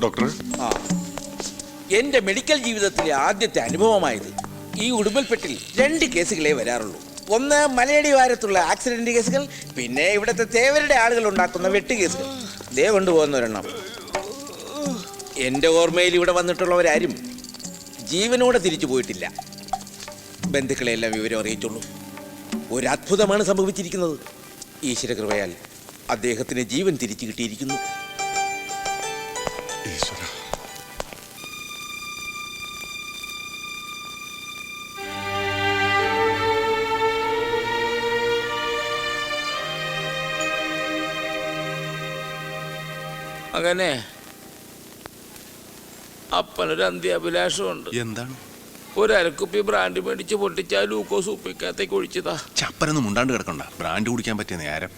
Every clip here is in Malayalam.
ഡോക്ടർ, എന്റെ മെഡിക്കൽ ജീവിതത്തിലെ ആദ്യത്തെ അനുഭവമായത്. ഈ ഉടുമ്പൽപ്പെട്ടിൽ 2 കേസുകളേ വരാറുള്ളൂ. ഒന്ന് മലയടി വാരത്തുള്ള ആക്സിഡന്റ് കേസുകൾ, പിന്നെ ഇവിടുത്തെ തേവരുടെ ആളുകൾ ഉണ്ടാക്കുന്ന വെട്ട് കേസുകൾ. ദേ കൊണ്ടുപോകുന്ന ഒരെണ്ണം. എന്റെ ഓർമ്മയിൽ ഇവിടെ വന്നിട്ടുള്ളവരാരും ജീവനോടെ തിരിച്ചു പോയിട്ടില്ല. ബന്ധുക്കളെല്ലാം വിവരം അറിയിച്ചുള്ളൂ. ഒരു അത്ഭുതമാണ് സംഭവിച്ചിരിക്കുന്നത്. ഈശ്വരകൃപയാൽ അദ്ദേഹത്തിന് ജീവൻ തിരിച്ചു കിട്ടിയിരിക്കുന്നു. ഈശ്വര. അങ്ങനെ അപ്പനൊരു അന്ത്യാഭിലാഷമുണ്ട്. എന്താണ്? ഒരു അരക്കുപ്പി ബ്രാൻഡ് മേടിച്ച് പൊട്ടിച്ചാൽ ലൂക്കോസ് ഉപ്പിക്കകത്തേക്ക് ഒഴിച്ചതാ. ചപ്പരൊന്നും മുണ്ടാണ്ട് കിടക്കണ്ട. ബ്രാൻഡ് കുടിക്കാൻ പറ്റിയ നേരം.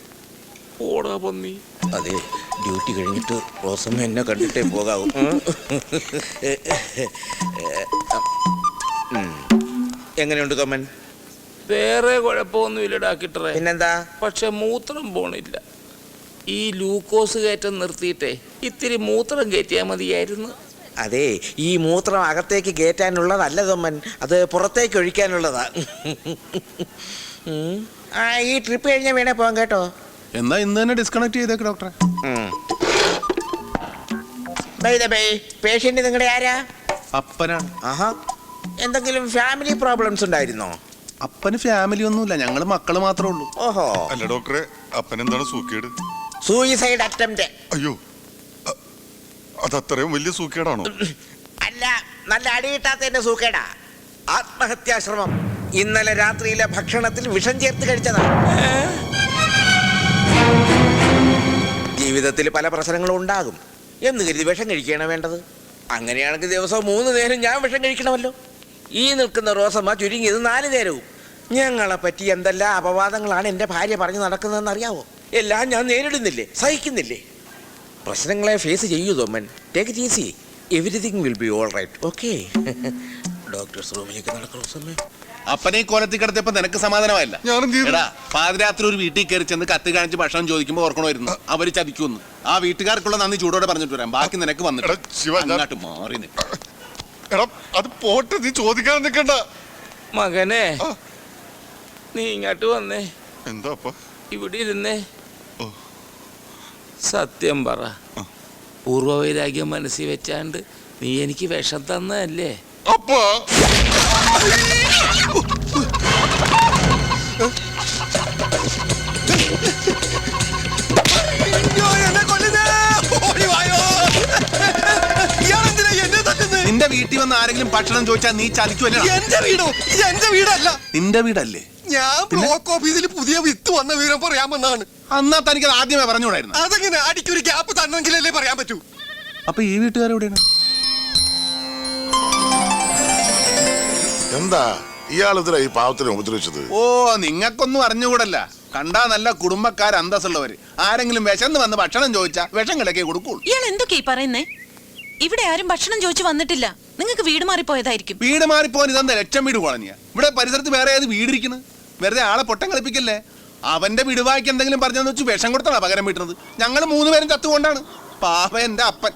ഓടാ പന്നി. അതെ, ഡ്യൂട്ടി കഴിഞ്ഞിട്ട് റോസമ്മ എന്നെ കണ്ടിട്ടേ പോകാവൂ. എങ്ങനെയുണ്ട് കമ്മൻ? വേറെ കുഴപ്പമൊന്നുമില്ല ഡാക്ടറെ. പിന്നെന്താ? പക്ഷെ മൂത്രം പോണില്ല. ഈ ലൂക്കോസ് കയറ്റം നിർത്തിയിട്ടേ ഇത്തിരി മൂത്രം കയറ്റിയാൽ മതിയായിരുന്നു. അതെ, ഈ മൂത്രം അകത്തേക്ക് കയറ്റാനുള്ളതല്ല തൊമ്മൻ, അത് പുറത്തേക്ക് ഒഴിക്കാനുള്ളതാ. ഈ ട്രിപ്പ് കഴിഞ്ഞാൽ വേണേ പോകാം കേട്ടോ. എന്നാ ഇന്ന് തന്നെ ഡിസ്കണക്ട് ചെയ്തേക്ക് ഡോക്ടറെ. പേഷ്യന്റ് നിങ്ങളുടെ ആരാ? അപ്പനാണ്. ആഹാ, എന്തെങ്കിലും ഫാമിലി പ്രോബ്ലംസ് ഉണ്ടായിരുന്നോ? അപ്പന് ഫാമിലി ഒന്നുമില്ല, ഞങ്ങള് മക്കള് മാത്രമേ ഉള്ളൂ. ഓഹോ. അല്ല ഡോക്ടറെ, അപ്പനെന്താണ് സൂക്കേട്? Suicide attempt. അയ്യോ, അതത്രയും വലിയ സൂക്കേടാണോ? അല്ല, നല്ല അടിയിട്ടാത്തതിന്റെ സൂക്കേടാ. ആത്മഹത്യാശ്രമം. ഇന്നലെ രാത്രിയിലെ ഭക്ഷണത്തിൽ വിഷം ചേർത്ത് കഴിച്ചതാ. ജീവിതത്തിൽ പല പ്രശ്നങ്ങളും ഉണ്ടാകും എന്ന് കരുതി വിഷം കഴിക്കുകയാണ് വേണ്ടത്. അങ്ങനെയാണെങ്കിൽ ദിവസവും 3 നേരം ഞാൻ വിഷം കഴിക്കണമല്ലോ. ഈ നിൽക്കുന്ന റോസമ്മ ചുരുങ്ങിയത് 4 നേരവും. ഞങ്ങളെ പറ്റി എന്തെല്ലാം അപവാദങ്ങളാണ് എൻ്റെ ഭാര്യ പറഞ്ഞു നടക്കുന്നതെന്ന് അറിയാവോ? എല്ലാം ഞാൻ നേരിടുന്നില്ലേ, സഹിക്കുന്നില്ലേ? പ്രശ്നങ്ങളെ ഫേസ് ചെയ്യൂ തോമൻ. Take it easy. Everything will be all right. Okay. Doctors റൂമിലേക്ക് നടക്കുന്ന സമയം അപ്പനെ ഈ കോലത്തിൽ കിടത്തിയപ്പോ നിനക്ക് സമാധാനമായില്ല? എടാ, പാതിരാത്രി ഒരു വീട്ടിൽ കയറി ചെന്ന് കത്ത് കാണിച്ച് ഭക്ഷണം ചോദിക്കുമ്പോ ഓർക്കണമായിരുന്നു അവര് ചതിക്കുമെന്ന്. ആ വീട്ടുകാർക്കുള്ള നന്ദി ചൂടോടെ പറഞ്ഞിട്ട് വരാം. ബാക്കി നിനക്ക് വന്നിട്ട് അങ്ങോട്ട് മാറി നിൽക്കാം. അത് പോട്ടെ, നീ ചോദിക്കാൻ നിൽക്കണ്ട. മകനെ, നീ ഇങ്ങോട്ട് വന്നേ. എന്താ ഇവിടെ ഇരുന്നേ. സത്യം പറ, പൂർവ്വവൈരാഗ്യം മനസ്സിൽ വെച്ചാണ്ട് നീ എനിക്ക് വിഷം തന്നതല്ലേ? അപ്പാ നിന്റെ വീട്ടിൽ വന്ന് ആരെങ്കിലും ഭക്ഷണം ചോദിച്ചാൽ നീ ചതിക്കുമല്ലോ. എന്റെ വീടോ? ഇത് എന്റെ വീടല്ല. നിന്റെ വീടല്ലേ? ഞാൻ ബ്ലോക്ക് ഓഫീസിൽ പുതിയ വിത്ത് വന്ന വിവരം പറയാമെന്നാണ്. അന്നാ തനിക്ക് ആദ്യമേ പറഞ്ഞുകൂടായിരുന്നു. അതെങ്ങനെ? അടിക്കൊരു ഗ്യാപ്പ് തന്നെങ്കിലല്ലേ പറയാൻ പറ്റൂ. അപ്പൊ ഈ വീട്ടുകാരെവിടെയാണ്? എന്താ ഇയാളെതിരാ ഈ പാവത്തിനെ ഉപദ്രവിച്ചത്? ഓ, നിങ്ങൾക്കൊന്നും അറിഞ്ഞുകൂടല്ല. കണ്ടാ നല്ല കുടുംബക്കാർ അന്തസ്സുള്ളവര്. ആരെങ്കിലും വിശന്ന് വന്ന് ഭക്ഷണം ചോദിച്ചാ വിഷം കിടക്കേ കൊടുക്കുള്ളൂ. ഇയാൾ എന്തൊക്കെയാ പറയുന്നേ? ഇവിടെ ആരും ഭക്ഷണം ചോദിച്ചു വന്നിട്ടില്ല. നിങ്ങൾക്ക് വീട് മാറിപ്പോയതായിരിക്കും. വീട് മാറിപ്പോൻ ഇതെന്താ ലക്ഷം വീട് കോളനിയാ? ഇവിടെ പരിസരത്ത് വേറെ ഏത് വീടിരിക്കുന്നത്? വെറുതെ ആളെ പൊട്ടം കളിപ്പിക്കല്ലേ. അവന്റെ വിടുവായിക്ക് എന്തെങ്കിലും പറഞ്ഞെന്ന് വെച്ച് വിഷം കൊടുത്താ പകരം വീട്ടുന്നത്. ഞങ്ങൾ 3 പേരും ചത്തുകൊണ്ടാണ്. പാപ എന്റെ അപ്പൻ.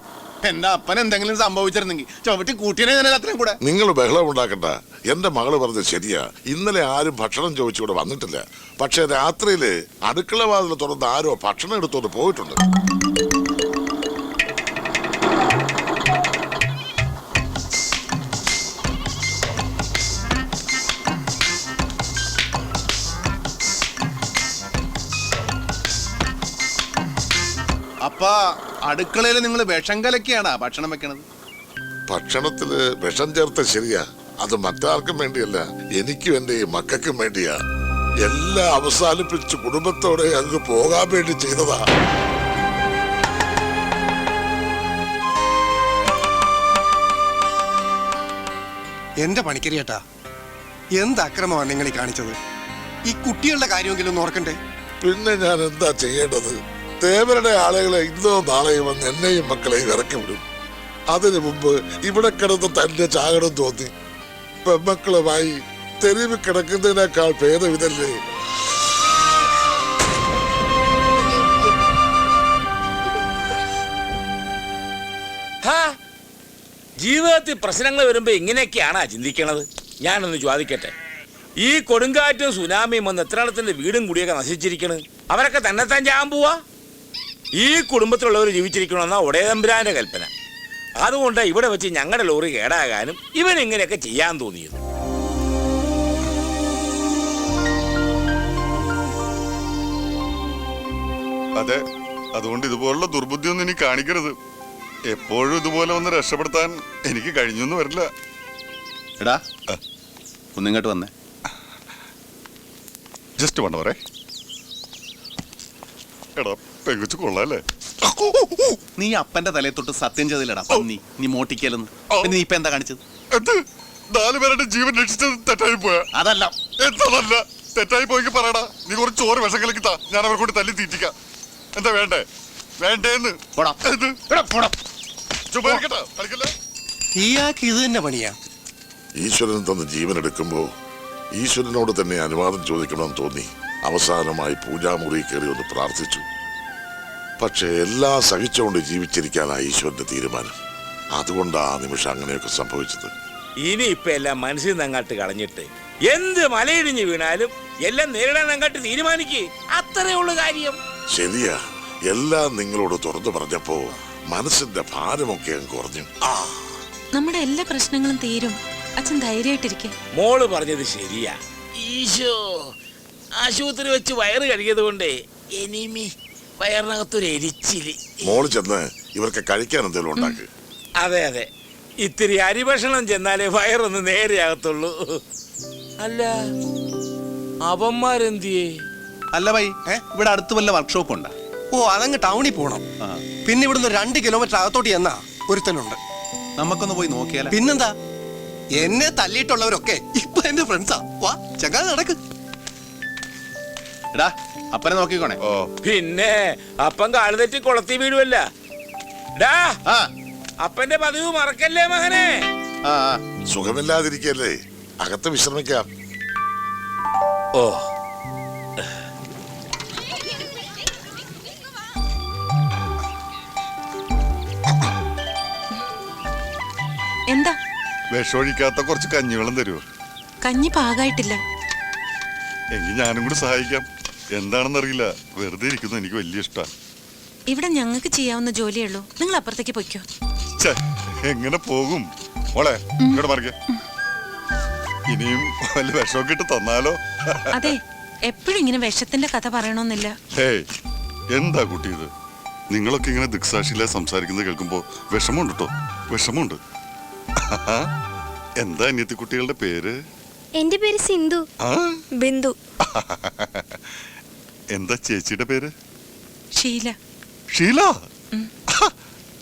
എന്റെ അപ്പൻ എന്തെങ്കിലും സംഭവിച്ചിരുന്നെങ്കിൽ ചവിട്ടി കൂട്ടിനെ ഞാൻ അത്രയും കൂടെ. നിങ്ങൾ ബഹളം ഉണ്ടാക്കണ്ട. എന്റെ മകള് പറഞ്ഞത് ശരിയാ. ഇന്നലെ ആരും ഭക്ഷണം ചോദിച്ചിവിടെ വന്നിട്ടില്ല. പക്ഷെ രാത്രിയില് അടുക്കള വാതിൽ തുറന്ന് ആരോ ഭക്ഷണം എടുത്തോണ്ട് പോയിട്ടുണ്ട്. അപ്പ അടുക്കളയിൽ നിങ്ങൾ വിഷം കലക്കിയാണാ ഭക്ഷണം വെക്കണത്? ഭക്ഷണത്തില് വിഷം ചേർത്ത ശരിയാ. അത് മറ്റാർക്കും വേണ്ടിയല്ല, എനിക്കും എന്റെ ഈ മക്കൾക്കും വേണ്ടിയാ. എല്ലാം അവസാനിപ്പിച്ച് കുടുംബത്തോടെ അങ്ങ് പോകാൻ വേണ്ടി ചെയ്തതാ. എന്റെ പണിക്കരിയേട്ടാ, എന്ത് അക്രമമാണ് നിങ്ങൾ ഈ കാണിച്ചത്? ഈ കുട്ടികളുടെ കാര്യമെങ്കിലും ഒന്ന് ഓർക്കണ്ടേ? പിന്നെ ഞാൻ എന്താ ചെയ്യേണ്ടത്? തേവരുടെ ആളുകളെ ഇന്നോ നാളെയും വന്ന് എന്നെയും മക്കളെയും ഇറക്കി വിടും. അതിനു മുമ്പ് ഇവിടെ കിടന്ന് തന്നെ ചാകണം തോന്നി. പെമ്മക്കളുമായി തെരുവ് കിടക്കുന്നതിനേക്കാൾ ഭേദം ഇതല്ലേ? ഹാ ജീവിതത്തിൽ പ്രശ്നങ്ങൾ വരുമ്പോ ഇങ്ങനെയൊക്കെയാണാ ചിന്തിക്കണത്? ഞാനൊന്ന് ചോദിക്കട്ടെ, ഈ കൊടുങ്കാറ്റും സുനാമിയും വന്ന് എത്രാളത്തിന്റെ വീടും കുടിയൊക്കെ നശിച്ചിരിക്കണ്? അവരൊക്കെ തന്നെത്താൻ ചെയ്യാൻ പോവാ? ഈ കുടുംബത്തിലുള്ളവർ ജീവിച്ചിരിക്കണമെന്നാ ഒടയതമ്പുരാന്റെ കൽപ്പന. അതുകൊണ്ട് ഇവിടെ വെച്ച് ഞങ്ങളുടെ ലോറി കേടാകാനും ഇവൻ ഇങ്ങനെയൊക്കെ ചെയ്യാൻ തോന്നിയത്. അതെ, അതുകൊണ്ട് ഇതുപോലുള്ള ദുർബുദ്ധിയൊന്നും ഇനി കാണിക്കരുത്. എപ്പോഴും ഇതുപോലെ ഒന്ന് രക്ഷപ്പെടുത്താൻ എനിക്ക് കഴിഞ്ഞൊന്നും വരില്ല. എടാ ഒന്നിങ്ങോട്ട് വന്നേ. ജസ്റ്റ് വേണ്ട പറേ. എടാ പെങ്കുച്ചു കൊള്ളാല്ലേ? നീ അപ്പന്റെ തലയെ തൊട്ട് സത്യം ചെയ്തില്ലടാ പന്നി. നീ മോട്ടിക്കലെന്ന്. പിന്നെ നീ ഇപ്പൊ എന്താ കാണിച്ചത്? എന്ത് 4 പേരുടെ ജീവൻ രക്ഷിച്ചത് തെറ്റായി പോയാ? അതല്ല. എന്തല്ല തെറ്റായി പോയെങ്കിൽ പറയടാ. നീ കുറച്ച് ചോറ് വിഷം കലക്കിത്താ, ഞാൻ അവരെ കൊണ്ട് തല്ലി തീറ്റിക്കാം. എന്താ വേണ്ടേ? വേണ്ടേന്ന്. പോടാ. എന്ത്? ചുമ്മാ ഇരിക്കട്ടെ, കളിക്കല്ലേ? ഇയാൾക്ക് ഇത് തന്നെ പണിയാ. ഈശ്വരൻ തന്ന ജീവൻ എടുക്കുമ്പോ ഈശ്വരനോട് തന്നെ അനുവാദം ചോദിക്കണമെന്ന് തോന്നി അവസാനമായി പൂജാമുറി കയറി ഒന്ന് പ്രാർത്ഥിച്ചു. പക്ഷെ എല്ലാം സഹിച്ചുകൊണ്ട് ജീവിച്ചിരിക്കാനാണ് ഈശ്വരന്റെ തീരുമാനം. അതുകൊണ്ട് ആ നിമിഷം അങ്ങനെയൊക്കെ സംഭവിച്ചത്. ഇനി ഇപ്പൊ എല്ലാം മനസ്സിൽ നിന്ന് അങ്ങോട്ട് കളഞ്ഞിട്ട് എന്ത് മലയിടിഞ്ഞ് വീണാലും എല്ലാം നേരിടാൻ അങ്ങോട്ട് തീരുമാനിക്കേ. അത്രേ ഉള്ളു കാര്യം. ശരിയാ, എല്ലാം നിങ്ങളോട് തുറന്നു പറഞ്ഞപ്പോ മനസ്സിന്റെ ഭാരമൊക്കെ അങ്ങ് കുറഞ്ഞു. നമ്മുടെ എല്ലാ പ്രശ്നങ്ങളും തീരും. അച്ഛൻ ധൈര്യമായിട്ടിരിക്കെ. മോള് പറഞ്ഞത് ശരിയാ. ഈശോ, ആശുപത്രി വെച്ച് വയറ് കഴുകിയത് കൊണ്ടേ എനിമി വയറിനകത്തൊരു എരിച്ചില്. മോള് ചെന്ന് ഇവർക്ക് കഴിക്കാൻ എന്തെങ്കിലും ഉണ്ടാക്ക്. അതെ അതെ, ഇത്തിരി അരിഭക്ഷണം ചെന്നാലേ വയറൊന്ന് നേരെയാകത്തുള്ളൂ. അല്ല അവന്മാരെന്തിയേ? അല്ല ഭൈ, ഇവിടെ അടുത്ത് വല്ല വർക്ക്ഷോപ്പ് ഉണ്ടാ? ഓ, അതങ്ങ് ടൗണിൽ പോണം. പിന്നെ ഇവിടുന്ന് 2 കിലോമീറ്റർ അകത്തോട്ട് ചെന്നാ ഒരുത്തനുണ്ട്. നമുക്കൊന്ന് പോയി നോക്കിയാലോ? പിന്നെന്താ, എന്നെ തല്ലിയിട്ടുള്ളവരൊക്കെ ഇപ്പൊ എന്റെ ഫ്രണ്ട്സാ. വാ ചങ്ങാ നടക്ക്. എടാ അപ്പനെ നോക്കിക്കോണേ. ഓ, പിന്നെ അപ്പം കാല് തെറ്റി കൊളത്തി വീടുമല്ല. ഡാ, ആ അപ്പന്റെ പതിവ് മറക്കല്ലേ മകനെ. ആ സുഖമില്ലാതിരിക്കല്ലേ, അകത്ത് വിശ്രമിക്കാം. ഓ, എന്താ? വിഷമൊഴിക്കാത്ത കുറച്ച് കഞ്ഞിവെള്ളം തരുമോ? കഞ്ഞി പാകായിട്ടില്ല. എങ്കിൽ ഞാനും കൂടി സഹായിക്കാം. എന്താണെന്നറിയില്ല, വെറുതെ ഇരിക്കുന്നത് എനിക്ക് വലിയ ഇഷ്ടമാണ്. ഇവിടെ ഞങ്ങൾക്ക് ചെയ്യാവുന്ന ജോലിയേ ഉള്ളൂ. നിങ്ങൾ അപ്പുറത്തേക്ക് പൊയ്ക്കോ. ഛെ, എങ്ങനെ പോകും മോളെ? ഇങ്ങോട്ട് മറിക്ക. ഇനിയും വല്ല വിഷമൊക്കെ ഇട്ട് തന്നാലോ? അതെ, എപ്പോഴും ഇങ്ങനെ വിഷത്തിന്റെ കഥ പറയണമെന്നില്ല. ഹേയ്, എന്താ കുട്ടി ഇത്? നിങ്ങളൊക്കെ ഇങ്ങനെ ദിക്സാക്ഷിയിലെ സംസാരിക്കുന്നത് കേൾക്കുമ്പോ വിഷമമുണ്ട് കേട്ടോ, വിഷമമുണ്ട്. എന്താ അനിയത്തി കുട്ടികളുടെ പേര്? എന്റെ പേര് സിന്ധു. ആ, ബിന്ദു. എന്താ ചേച്ചിയുടെ പേര്? ഷീല. ഷീല.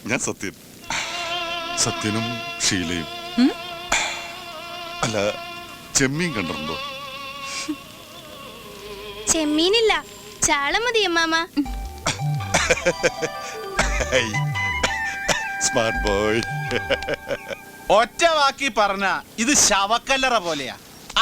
ഞാൻ സത്യൻ. സത്യനും ഷീലയും. അല്ല, ചെമ്മീൻ കണ്ടിട്ടുണ്ടോ? ചെമ്മീനില്ല, ചാള മതി അമ്മാമ. Smart boy. ഒറ്റ വാക്കി പറഞ്ഞ ഇത് ശവക്കല്ലറ പോലെയാ.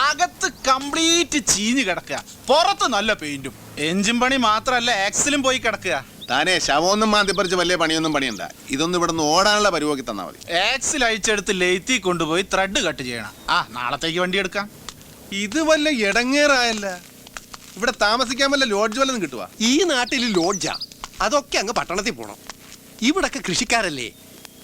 അകത്ത് കംപ്ലീറ്റ് ചീഞ്ഞു കിടക്കുക, പുറത്ത് നല്ല പെയിന്റും. എഞ്ചിൻ പണി മാത്രല്ല, ആക്സിലും പോയി കിടക്കുക. താനേ ശവമൊന്നും മാന്തിപ്പറിച്ച് വലിയ പണിയൊന്നും പണിയണ്ട. ഇതൊന്നും ഇവിടെ നിന്ന് ഓടാനുള്ള പരിപാടി തന്നാ മതി. ആക്സിൽ അഴിച്ചെടുത്ത് ലെയ്ത്തി കൊണ്ടുപോയി ത്രെഡ് കട്ട് ചെയ്യണം. നാളത്തേക്ക് വണ്ടി എടുക്കാം. ഇത് വല്ല ഇടങ്ങേറായല്ല. ഇവിടെ താമസിക്കാൻ വല്ല ലോഡ്ജ് വല്ലതും കിട്ടുവാ? ഈ നാട്ടിൽ ലോഡ്ജാ, അതൊക്കെ അങ്ങ് പട്ടണത്തിൽ പോണം. ഇവിടൊക്കെ കൃഷിക്കാരല്ലേ,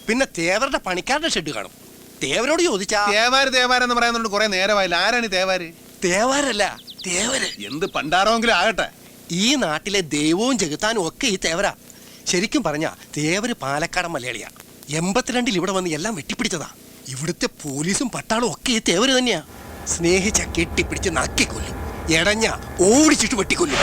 പിന്നെ തേവരുടെ പണിക്കാരുടെ ഷെഡ് കാണും. തേവരോട് ചോദിച്ചാ തേവാരെന്ന് പറയുന്നുണ്ട് കുറെ നേരമായില്ല. ആരാണ് ഈ തേവാര്? തേവാരല്ല, തേവര്. എന്ത് പണ്ടാറോങ്കിലും ആകട്ടെ, ഈ നാട്ടിലെ ദൈവവും ജഗത്താനും ഒക്കെ ഈ തേവരാ. ശരിക്കും പറഞ്ഞാ തേവര് പാലക്കാടൻ മലയാളിയാ. 82-ൽ ഇവിടെ വന്ന് എല്ലാം വെട്ടിപ്പിടിച്ചതാ. ഇവിടുത്തെ പോലീസും പട്ടാളും ഒക്കെ ഈ തേവര് തന്നെയാ. സ്നേഹിച്ച കെട്ടിപ്പിടിച്ച് നക്കിക്കൊല്ലും, എടഞ്ഞ ഓടിച്ചിട്ട് വെട്ടിക്കൊല്ലും.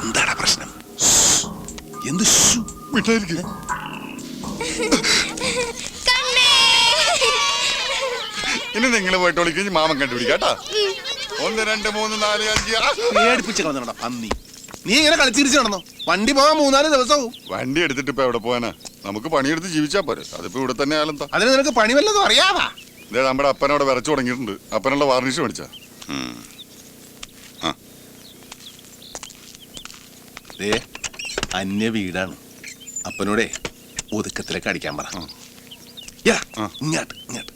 എന്താണ് പ്രശ്നം? എന്ത് വിട്ടായിരിക്കും. ഇനി നിങ്ങൾ പോയിട്ട് വിളിക്കും, മാമൻ കണ്ടുപിടിക്കാട്ടാ. 1 2 3 4 5 പേടിപ്പിച്ച് കളഞ്ഞോടാ പന്നി. നീ ഇങ്ങനെ കളിച്ചിരിച്ച് നടന്നോ? വണ്ടി പോകാൻ 3-4 ദിവസവും. വണ്ടി എടുത്തിട്ട് ഇപ്പൊ എവിടെ പോവാനാ? നമുക്ക് പണിയെടുത്ത് ജീവിച്ചാ പോരെ. അതിപ്പോ ഇവിടെ തന്നെ ആയാലെന്താ? അതിന് നിനക്ക് പണി വല്ലതും അറിയാവാ? ഇതേ നമ്മുടെ അപ്പനവിടെ വിറച്ചു തുടങ്ങിയിട്ടുണ്ട്. അപ്പനുള്ള വാർണിഷ് മേടിച്ചാ. ദേ, അന്യ വീടാണ്. അപ്പനോടെ ഒതുക്കത്തിലേക്ക് അടിക്കാൻ പറ. യാ, ഇങ്ങോട്ട് ഇങ്ങോട്ട്.